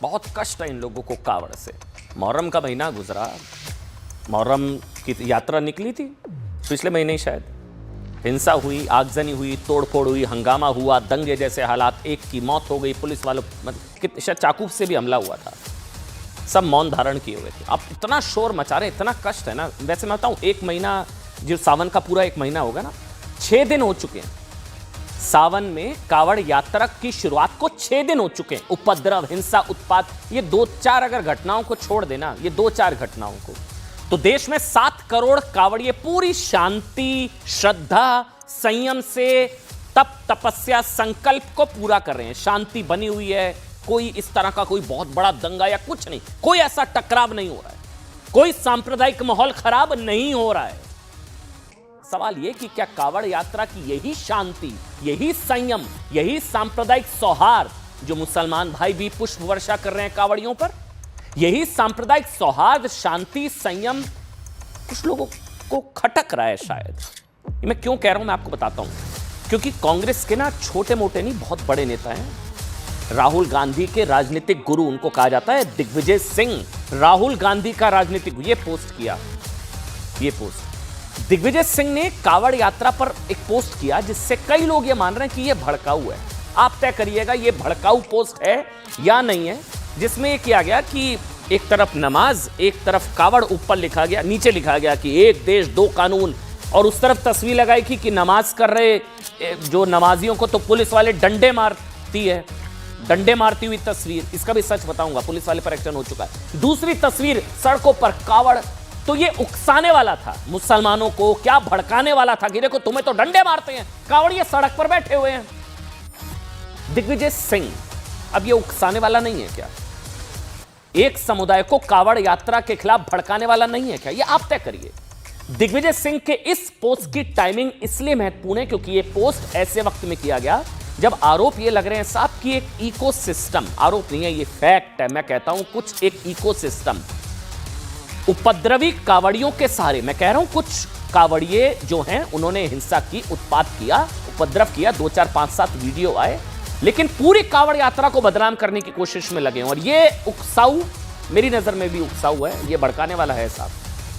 बहुत कष्ट है इन लोगों को कावड़ से। मुहर्रम का महीना गुजरा, मुहर्रम की यात्रा निकली थी पिछले महीने ही शायद, हिंसा हुई, आगजनी हुई, तोड़फोड़ हुई, हंगामा हुआ, दंगे जैसे हालात, एक की मौत हो गई, पुलिस वालों शायद चाकू से भी हमला हुआ था, सब मौन धारण किए हुए थे। अब इतना शोर मचा रहे, इतना कष्ट है ना। वैसे मैं बताऊं, एक महीना जो सावन का पूरा एक महीना होगा ना, 6 दिन हो चुके हैं सावन में कावड़ यात्रा की शुरुआत को 6 दिन हो चुके हैं। उपद्रव, हिंसा, उत्पात, ये 2-4 अगर घटनाओं को छोड़ देना, ये 2-4 घटनाओं को, तो देश में 7 करोड़ कावड़िए पूरी शांति, श्रद्धा, संयम से तप, तपस्या, संकल्प को पूरा कर रहे हैं। शांति बनी हुई है, कोई इस तरह का कोई बहुत बड़ा दंगा या कुछ नहीं, कोई ऐसा टकराव नहीं हो रहा है, कोई सांप्रदायिक माहौल खराब नहीं हो रहा है। सवाल यह कि क्या कावड़ यात्रा की यही शांति, यही संयम, यही सांप्रदायिक सौहार्द जो मुसलमान भाई भी पुष्प वर्षा कर रहे हैं कावड़ियों पर, यही सांप्रदायिक सौहार्द, शांति, संयम कुछ लोगों को खटक रहा है शायद। मैं क्यों कह रहा हूं, मैं आपको बताता हूं। क्योंकि कांग्रेस के ना छोटे मोटे नहीं, बहुत बड़े नेता हैं। राहुल गांधी के राजनीतिक गुरु उनको कहा जाता है, दिग्विजय सिंह, राहुल गांधी का राजनीतिक, ये पोस्ट किया, ये पोस्ट दिग्विजय सिंह ने कावड़ यात्रा पर एक पोस्ट किया, जिससे कई लोग ये मान रहे हैं कि ये भड़काऊ है। आप तय करिएगा ये भड़काऊ पोस्ट है या नहीं है, जिसमें ये किया गया कि एक तरफ नमाज, एक तरफ कावड़, ऊपर लिखा गया, नीचे लिखा गया कि एक देश दो कानून, और उस तरफ तस्वीर लगाई थी कि नमाज कर रहे जो नमाजियों को तो पुलिस वाले डंडे मारती है, डंडे मारती हुई तस्वीर। इसका भी सच बताऊंगा, पुलिस वाले पर एक्शन हो चुका है। दूसरी तस्वीर सड़कों पर कावड़, तो ये उकसाने वाला था मुसलमानों को, क्या भड़काने वाला था कि देखो तुम्हें तो डंडे मारते हैं, कावड़ ये सड़क पर बैठे हुए हैं। दिग्विजय सिंह, अब ये उकसाने वाला नहीं है क्या? एक समुदाय को कावड़ यात्रा के खिलाफ भड़काने वाला नहीं है क्या? ये आप तय करिए। दिग्विजय सिंह के इस पोस्ट की टाइमिंग इसलिए महत्वपूर्ण है क्योंकि ये पोस्ट ऐसे वक्त में किया गया जब आरोप ये लग रहे हैं साहब कि एक इकोसिस्टम, आरोप नहीं है ये फैक्ट है, मैं कहता हूं कुछ एक इकोसिस्टम उपद्रवी कावड़ियों के सहारे, मैं कह रहा हूं कुछ कावड़िए जो हैं उन्होंने हिंसा की, उत्पात किया, उपद्रव किया, 2, 4, 5, 7 वीडियो आए, लेकिन पूरी कावड़ यात्रा को बदनाम करने की कोशिश में लगे हैं। और ये उकसाऊ, मेरी नजर में भी उकसाऊ है, ये भड़काने वाला है साहब।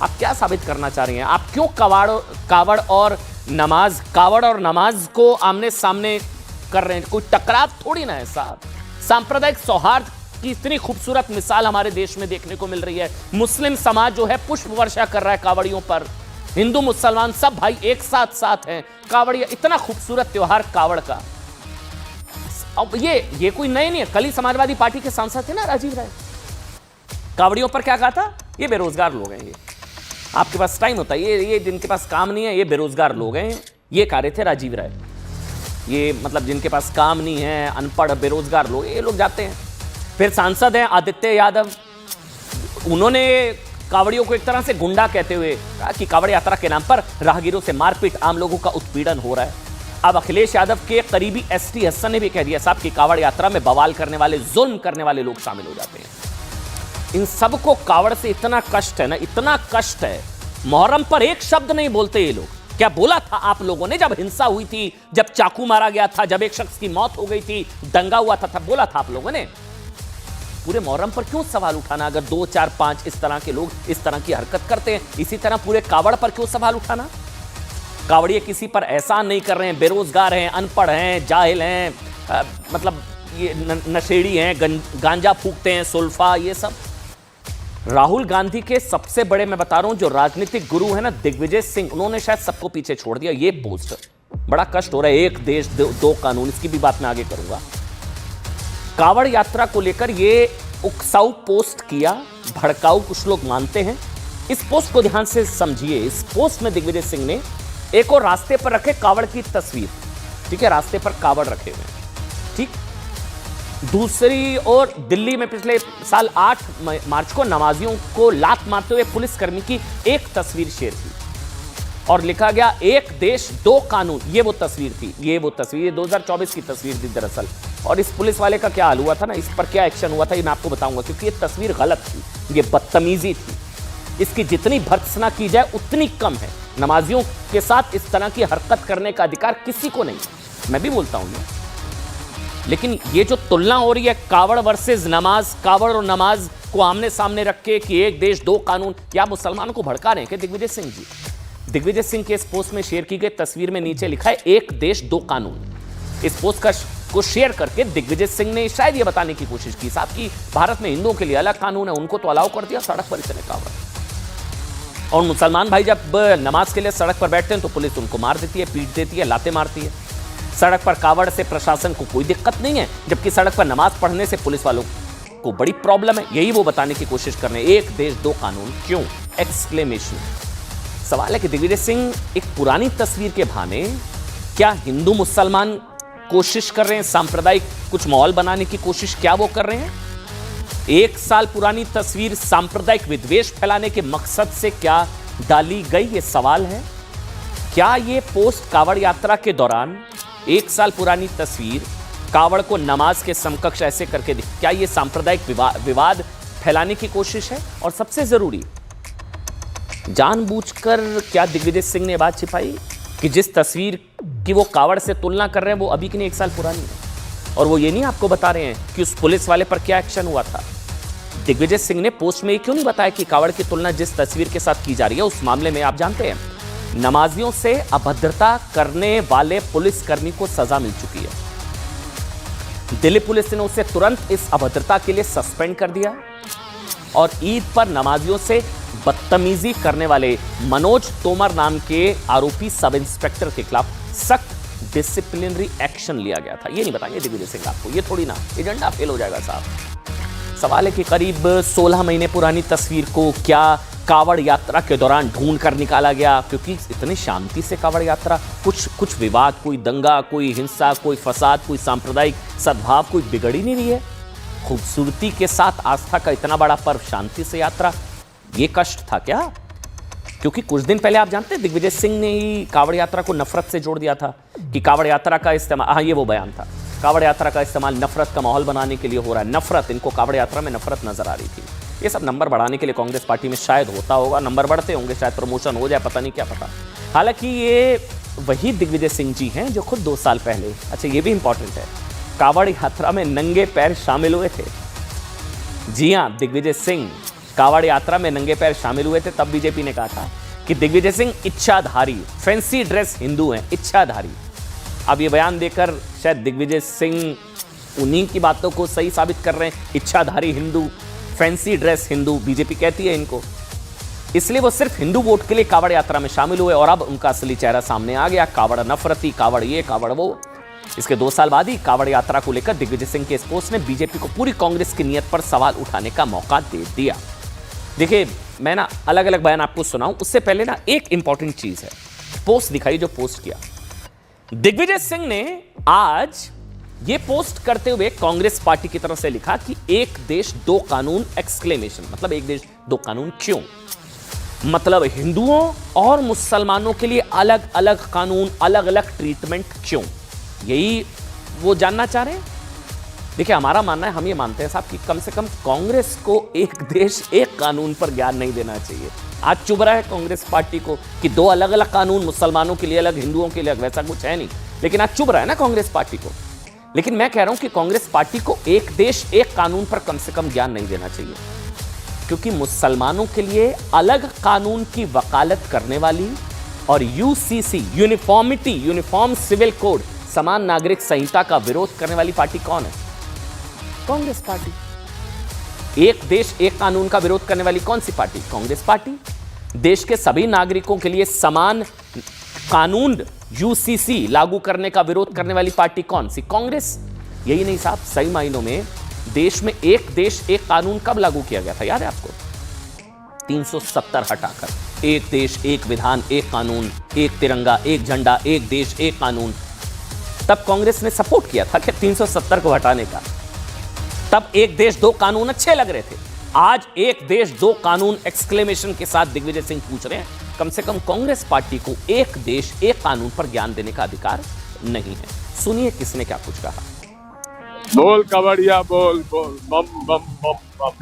आप क्या साबित करना चाह रही हैं? आप क्यों कावड़ और नमाज को आमने सामने कर रहे हैं? कोई टकराव थोड़ी ना है साहब। सांप्रदायिक सौहार्द की इतनी खूबसूरत मिसाल हमारे देश में देखने को मिल रही है। मुस्लिम समाज जो है पुष्प वर्षा कर रहा है कावड़ियों पर, हिंदू मुसलमान सब भाई एक साथ हैं। कावड़िया, इतना खूबसूरत त्योहार कावड़ का। अब ये कोई नए नहीं है, कल ही समाजवादी पार्टी के सांसद थे ना राजीव राय, कावड़ियों पर क्या कहा था? ये बेरोजगार लोग हैं, ये आपके पास टाइम होता है, ये जिनके पास काम नहीं है ये बेरोजगार लोग हैं, ये कह रहे थे राजीव राय। ये मतलब जिनके पास काम नहीं है, अनपढ़ बेरोजगार लोग, ये लोग जाते हैं। फिर सांसद हैं आदित्य यादव, उन्होंने कावड़ियों को एक तरह से गुंडा कहते हुए कहा कि कावड़ यात्रा के नाम पर राहगीरों से मारपीट, आम लोगों का उत्पीड़न हो रहा है। अब अखिलेश यादव के करीबी एसटी हसन ने भी कह दिया साहब कि कावड़ यात्रा में बवाल करने वाले, जुल्म करने वाले लोग शामिल हो जाते हैं। इन सबको कावड़ से इतना कष्ट है ना, इतना कष्ट है। मुहर्रम पर एक शब्द नहीं बोलते ये लोग। क्या बोला था आप लोगों ने जब हिंसा हुई थी, जब चाकू मारा गया था, जब एक शख्स की मौत हो गई थी, दंगा हुआ था, तब बोला था आप लोगों ने? पूरे मुहर्रम पर क्यों सवाल उठाना? अगर 2, 4, 5 इस तरह के लोग इस तरह की हरकत करते हैं, इसी तरह पूरे कावड़ पर क्यों सवाल उठाना? कावड़िए किसी पर एहसान नहीं कर रहे हैं, बेरोजगार हैं, अनपढ़ हैं, जाहिल हैं, मतलब ये नशेड़ी हैं, गांजा फूकते हैं, सुल्फा, ये सब। राहुल गांधी के सबसे बड़े, मैं बता रहा हूं, जो राजनीतिक गुरु है ना दिग्विजय सिंह, उन्होंने शायद सबको पीछे छोड़ दिया। ये पोस्ट बड़ा कष्ट हो रहा है, एक देश दो कानून, इसकी भी बात मैं आगे करूंगा। कावड़ यात्रा को लेकर ये उकसाऊ पोस्ट किया, भड़काऊ कुछ लोग मानते हैं। इस पोस्ट को ध्यान से समझिए। इस पोस्ट में दिग्विजय सिंह ने एक और रास्ते पर रखे कावड़ की तस्वीर, ठीक है, रास्ते पर कावड़ रखे हुए हैं, ठीक। दूसरी ओर दिल्ली में पिछले साल 8 मार्च को नमाजियों को लात मारते हुए पुलिसकर्मी की एक तस्वीर शेयर की और लिखा गया एक देश दो कानून। ये वो तस्वीर थी, ये 2024 की तस्वीर थी दरअसल। और इस पुलिस वाले का क्या हाल हुआ था ना, इस पर क्या एक्शन हुआ था, ये मैं आपको बताऊंगा, क्योंकि ये तस्वीर गलत थी, ये बदतमीजी थी। इसकी जितनी भर्त्सना की जाए उतनी कम है। नमाजियों के साथ इस तरह की हरकत करने का अधिकार किसी को नहीं। मैं भी बोलता हूं लेकिन ये जो तुलना हो रही है कावड़ वर्सेस नमाज, कावड़ और नमाज को आमने सामने रख के कि एक देश दो कानून, क्या मुसलमानों को भड़का रहे हैं क्या दिग्विजय सिंह जी? दिग्विजय सिंह के इस पोस्ट में शेयर की गई तस्वीर में नीचे लिखा है एक देश दो कानून। इस पोस्ट को शेयर करके दिग्विजय सिंह ने शायद ये बताने की कोशिश की साहब कि भारत में हिंदुओं के लिए अलग कानून है, उनको तो अलाउ कर दिया, सड़क पर इतने कावड़। और मुसलमान भाई जब नमाज के लिए सड़क पर बैठते हैं तो पुलिस उनको मार देती है, पीट देती है, लाते मारती है। सड़क पर कावड़ से प्रशासन को कोई दिक्कत नहीं है, जबकि सड़क पर नमाज पढ़ने से पुलिस वालों को बड़ी प्रॉब्लम है। यही वो बताने की कोशिश कर रहे हैं, एक देश दो कानून क्यों? एक्सक्लेमेशन। सवाल है कि दिग्विजय सिंह एक पुरानी तस्वीर के बहाने क्या हिंदू मुसलमान कोशिश कर रहे हैं, सांप्रदायिक कुछ माहौल बनाने की कोशिश क्या वो कर रहे हैं? एक साल पुरानी तस्वीर सांप्रदायिक विद्वेष फैलाने के मकसद से क्या डाली गई, ये सवाल है। क्या ये पोस्ट कावड़ यात्रा के दौरान एक साल पुरानी तस्वीर कावड़ को नमाज के समकक्ष ऐसे करके क्या ये सांप्रदायिक विवाद फैलाने की कोशिश है? और सबसे जरूरी, जानबूझकर क्या दिग्विजय सिंह ने बात छिपाई कि जिस तस्वीर की वो कावड़ से तुलना कर रहे हैं वो अभी की नहीं, एक साल पुरानी है। और वो ये नहीं आपको बता रहे हैं कि उस पुलिस वाले पर क्या एक्शन हुआ था। दिग्विजय सिंह ने पोस्ट में क्यों नहीं बताया कि कावड़ की तुलना जिस तस्वीर के साथ की जा रही है उस मामले में आप जानते हैं नमाजियों से अभद्रता करने वाले पुलिसकर्मी को सजा मिल चुकी है। दिल्ली पुलिस ने उसे तुरंत इस अभद्रता के लिए सस्पेंड कर दिया और ईद पर नमाजियों से बदतमीजी करने वाले मनोज तोमर नाम के आरोपी सब इंस्पेक्टर के खिलाफ सख्त डिसिप्लिनरी एक्शन लिया गया था। ये नहीं बताएंगे दिग्विजय सिंह आपको, ये थोड़ी ना एजेंडा फेल हो जाएगा साहब। सवाल है कि करीब 16 महीने पुरानी तस्वीर को क्या कावड़ यात्रा के दौरान ढूंढ कर निकाला गया? क्योंकि इतनी शांति से कावड़ यात्रा, कुछ विवाद, कोई दंगा, कोई हिंसा, कोई फसाद, कोई सांप्रदायिक सद्भाव कोई बिगड़ ही नहीं रही है। खूबसूरती के साथ आस्था का इतना बड़ा पर्व, शांति से यात्रा, ये कष्ट था क्या? क्योंकि कुछ दिन पहले आप जानते हैं दिग्विजय सिंह ने ही कावड़ यात्रा को नफरत से जोड़ दिया था कि कावड़ यात्रा का इस्तेमाल, हाँ ये वो बयान था, कावड़ यात्रा का इस्तेमाल नफरत का माहौल बनाने के लिए हो रहा है। नफरत, इनको कावड़ यात्रा में नफरत नजर आ रही थी। ये सब नंबर बढ़ाने के लिए कांग्रेस पार्टी में शायद होता होगा, नंबर बढ़ते होंगे, शायद प्रमोशन हो जाए, पता नहीं, क्या पता। हालांकि ये वही दिग्विजय सिंह जी हैं जो खुद 2 साल पहले, अच्छा ये भी इंपॉर्टेंट है, कावड़ यात्रा में नंगे पैर शामिल हुए थे। जी हाँ, दिग्विजय सिंह कावड़ यात्रा में नंगे पैर शामिल हुए थे। तब बीजेपी ने कहा था कि दिग्विजय सिंह इच्छाधारी, फैंसी ड्रेस हिंदू हैं, इच्छाधारी। अब ये बयान देकर शायद दिग्विजय सिंह उन्हीं की बातों को सही साबित कर रहे हैं। इच्छाधारी हिंदू, फैंसी ड्रेस हिंदू, बीजेपी कहती है इनको, इसलिए वो सिर्फ हिंदू वोट के लिए कावड़ यात्रा में शामिल हुए और अब उनका असली चेहरा सामने आ गया। कावड़ नफरती, कावड़ ये, कावड़ वो। इसके 2 साल बाद ही कावड़ यात्रा को लेकर दिग्विजय सिंह के इस पोस्ट ने बीजेपी को पूरी कांग्रेस की नीयत पर सवाल उठाने का मौका दे दिया। देखिए, मैं ना अलग अलग बयान आपको सुनाऊं उससे पहले ना एक इंपॉर्टेंट चीज है, पोस्ट दिखाई जो पोस्ट किया दिग्विजय सिंह ने। आज ये पोस्ट करते हुए कांग्रेस पार्टी की तरफ से लिखा कि एक देश दो कानून, एक्सक्लेमेशन, मतलब एक देश दो कानून क्यों? मतलब हिंदुओं और मुसलमानों के लिए अलग अलग कानून, अलग अलग ट्रीटमेंट क्यों? यही वो जानना चाह रहे हैं। देखिए, हमारा मानना है, हम ये मानते हैं साहब कि कम से कम कांग्रेस को एक देश एक कानून पर ज्ञान नहीं देना चाहिए। आज चुभ रहा है कांग्रेस पार्टी को कि 2 अलग अलग कानून, मुसलमानों के लिए अलग, हिंदुओं के लिए अलग, वैसा कुछ है नहीं, लेकिन आज चुभ रहा है ना कांग्रेस पार्टी को। लेकिन मैं कह रहा हूं कि कांग्रेस पार्टी को एक देश एक कानून पर कम से कम ज्ञान नहीं देना चाहिए, क्योंकि मुसलमानों के लिए अलग कानून की वकालत करने वाली और यूसीसी, यूनिफॉर्म सिविल कोड, समान नागरिक संहिता का विरोध करने वाली पार्टी कौन है? कांग्रेस पार्टी। एक देश एक कानून का विरोध करने वाली कौन सी पार्टी? कांग्रेस पार्टी। देश के सभी नागरिकों के लिए समान कानून, यूसीसी लागू करने का विरोध करने वाली पार्टी कौन सी? कांग्रेस। यही नहीं साहब, सही मायनों में देश में एक देश एक कानून कब लागू किया गया था, याद है आपको? 370 हटाकर एक देश एक विधान एक कानून, एक तिरंगा एक झंडा, एक देश एक कानून। तब कांग्रेस ने सपोर्ट किया था कि 370 को हटाने का। तब एक देश दो कानून अच्छे लग रहे थे। आज एक देश दो कानून एक्सक्लेमेशन के साथ दिग्विजय सिंह पूछ रहे हैं। कम से कम कांग्रेस पार्टी को एक देश एक कानून पर ज्ञान देने का अधिकार नहीं है। सुनिए किसने क्या कुछ कहा। बोल कवड़िया बोल, बोल बम बम बम बम।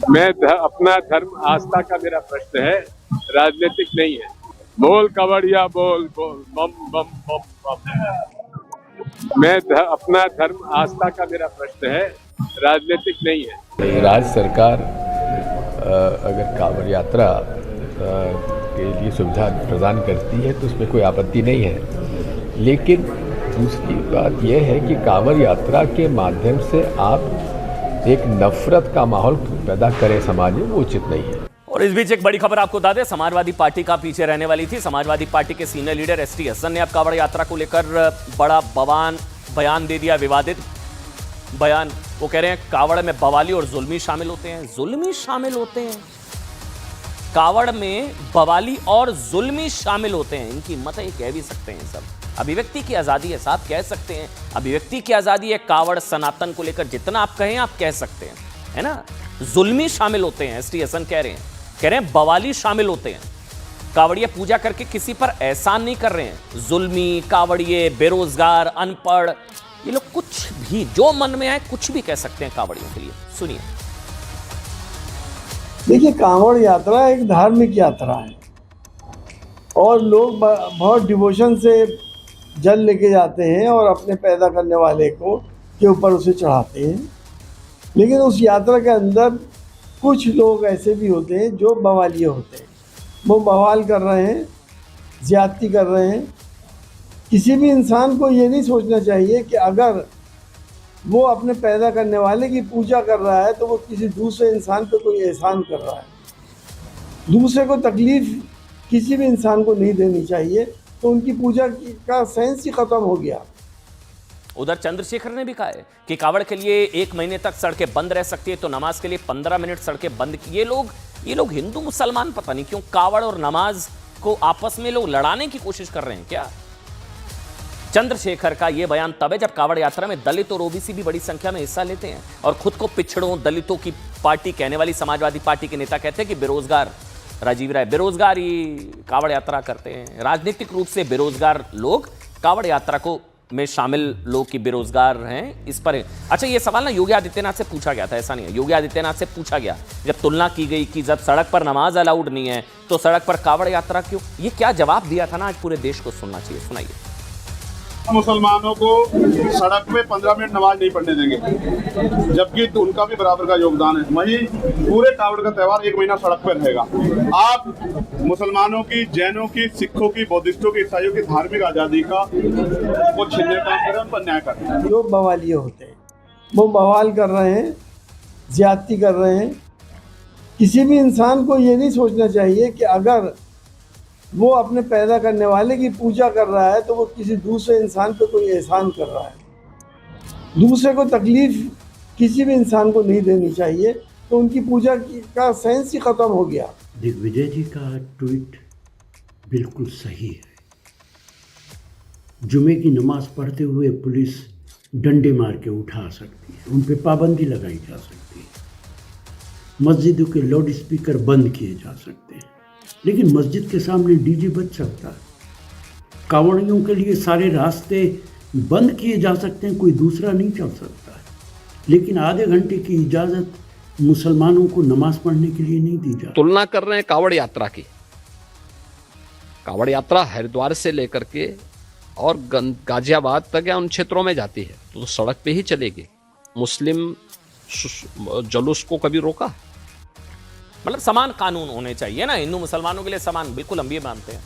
मैं अपना धर्म आस्था का मेरा प्रश्न है, राजनीतिक नहीं है। बोल कवड़िया बोल, बोल बम बम बम बम। अपना धर्म आस्था का मेरा प्रश्न है, राजनीतिक नहीं है। राज्य सरकार अगर कांवड़ यात्रा के लिए सुविधा प्रदान करती है तो उसमें कोई आपत्ति नहीं है, लेकिन दूसरी बात यह है कि कांवड़ यात्रा के माध्यम से आप एक नफरत का माहौल पैदा करें समाज में, वो उचित नहीं है। और इस बीच एक बड़ी खबर आपको बता दें, समाजवादी पार्टी का पीछे रहने वाली थी। समाजवादी पार्टी के सीनियर लीडर एसटी हसन ने अब कांवड़ यात्रा को लेकर बड़ा बयान दे दिया, विवादित बयान। वो कह रहे हैं कांवड़ में बवाली और जुल्मी शामिल होते हैं। जुल्मी शामिल होते हैं कांवड़ में, बवाली और जुल्मी शामिल होते हैं। इनकी मत है, कह भी सकते हैं सब। अभिव्यक्ति की आजादी है साहब, कह सकते हैं। अभिव्यक्ति की आजादी है। कांवड़ सनातन को लेकर जितना आप कहें आप कह सकते हैं, है ना। जुल्मी शामिल होते हैं, एसटी हसन कह रहे हैं बवाली शामिल होते हैं। कांवड़िए पूजा करके किसी पर एहसान नहीं कर रहे हैं। जुल्मी कांवड़िए, बेरोजगार, अनपढ़, ये लोग कुछ भी जो मन में आए कुछ भी कह सकते हैं कांवड़ियों के लिए। सुनिए। देखिए, कांवड़ यात्रा एक धार्मिक यात्रा है और लोग बहुत डिवोशन से जल लेके जाते हैं और अपने पैदा करने वाले को के ऊपर उसे चढ़ाते हैं। लेकिन उस यात्रा के अंदर कुछ लोग ऐसे भी होते हैं जो बवालिए होते हैं। वो बवाल कर रहे हैं, ज्यादती कर रहे हैं। किसी भी इंसान को ये नहीं सोचना चाहिए कि अगर वो अपने पैदा करने वाले की पूजा कर रहा है तो वो किसी दूसरे इंसान पे कोई एहसान कर रहा है। दूसरे को तकलीफ किसी भी इंसान को नहीं देनी चाहिए, तो उनकी पूजा का सेंस ही खत्म हो गया। उधर चंद्रशेखर ने भी कहा है कि कांवड़ के लिए 1 महीने तक सड़कें बंद रह सकती है, तो नमाज के लिए 15 मिनट सड़कें बंद की। ये लोग हिंदू मुसलमान पता नहीं क्यों कांवड़ और नमाज को आपस में लोग लड़ाने की कोशिश कर रहे हैं क्या। चंद्रशेखर का यह बयान तब है जब कांवड़ यात्रा में दलित और ओबीसी भी बड़ी संख्या में हिस्सा लेते हैं और खुद को पिछड़ों दलितों की पार्टी कहने वाली समाजवादी पार्टी के नेता कहते हैं कि बेरोजगार राजीव राय बेरोजगार ही कांवड़ यात्रा करते हैं। राजनीतिक रूप से बेरोजगार लोग कांवड़ यात्रा को में शामिल लोग की बेरोजगार हैं, इस पर अच्छा ये सवाल ना योगी आदित्यनाथ से पूछा गया था। ऐसा नहीं है, योगी आदित्यनाथ से पूछा गया जब तुलना की गई कि जब सड़क पर नमाज अलाउड नहीं है तो सड़क पर कांवड़ यात्रा क्यों। ये क्या जवाब दिया था ना, आज पूरे देश को सुनना चाहिए। सुनाइए। मुसलमानों को सड़क पे 15 मिनट नमाज नहीं पढ़ने देंगे, जबकि तो उनका भी बराबर का योगदान है। वहीं पूरे कांवड़ का त्योहार 1 महीना सड़क पर रहेगा। आप मुसलमानों की, जैनों की, सिखों की, बौद्धिस्टों की, ईसाइयों की धार्मिक आजादी का वो छीनने का काम कर पर न्याय करते हैं। जो बवालिए होते हैं वो बवाल कर रहे हैं, ज्यादती कर रहे हैं। किसी भी इंसान को ये नहीं सोचना चाहिए कि अगर वो अपने पैदा करने वाले की पूजा कर रहा है तो वो किसी दूसरे इंसान पे कोई एहसान कर रहा है। दूसरे को तकलीफ किसी भी इंसान को नहीं देनी चाहिए, तो उनकी पूजा का सेंस ही खत्म हो गया। दिग्विजय जी का ट्वीट बिल्कुल सही है। जुमे की नमाज पढ़ते हुए पुलिस डंडे मार के उठा सकती है, उन पे पाबंदी लगाई जा सकती है, मस्जिदों के लाउड स्पीकर बंद किए जा सकते हैं, लेकिन मस्जिद के सामने डीजे बज सकता है। कांवड़ियों के लिए सारे रास्ते बंद किए जा सकते हैं, कोई दूसरा नहीं चल सकता है, लेकिन आधे घंटे की इजाज़त मुसलमानों को नमाज पढ़ने के लिए नहीं दी जाती। तुलना कर रहे हैं कांवड़ यात्रा की। कांवड़ यात्रा हरिद्वार से लेकर के और गाजियाबाद तक या उन क्षेत्रों में जाती है तो सड़क पे ही चलेगी। मुस्लिम जुलूस को कभी रोका? मतलब समान कानून होने चाहिए ना, हिंदू मुसलमानों के लिए समान, बिल्कुल हम भी मानते हैं।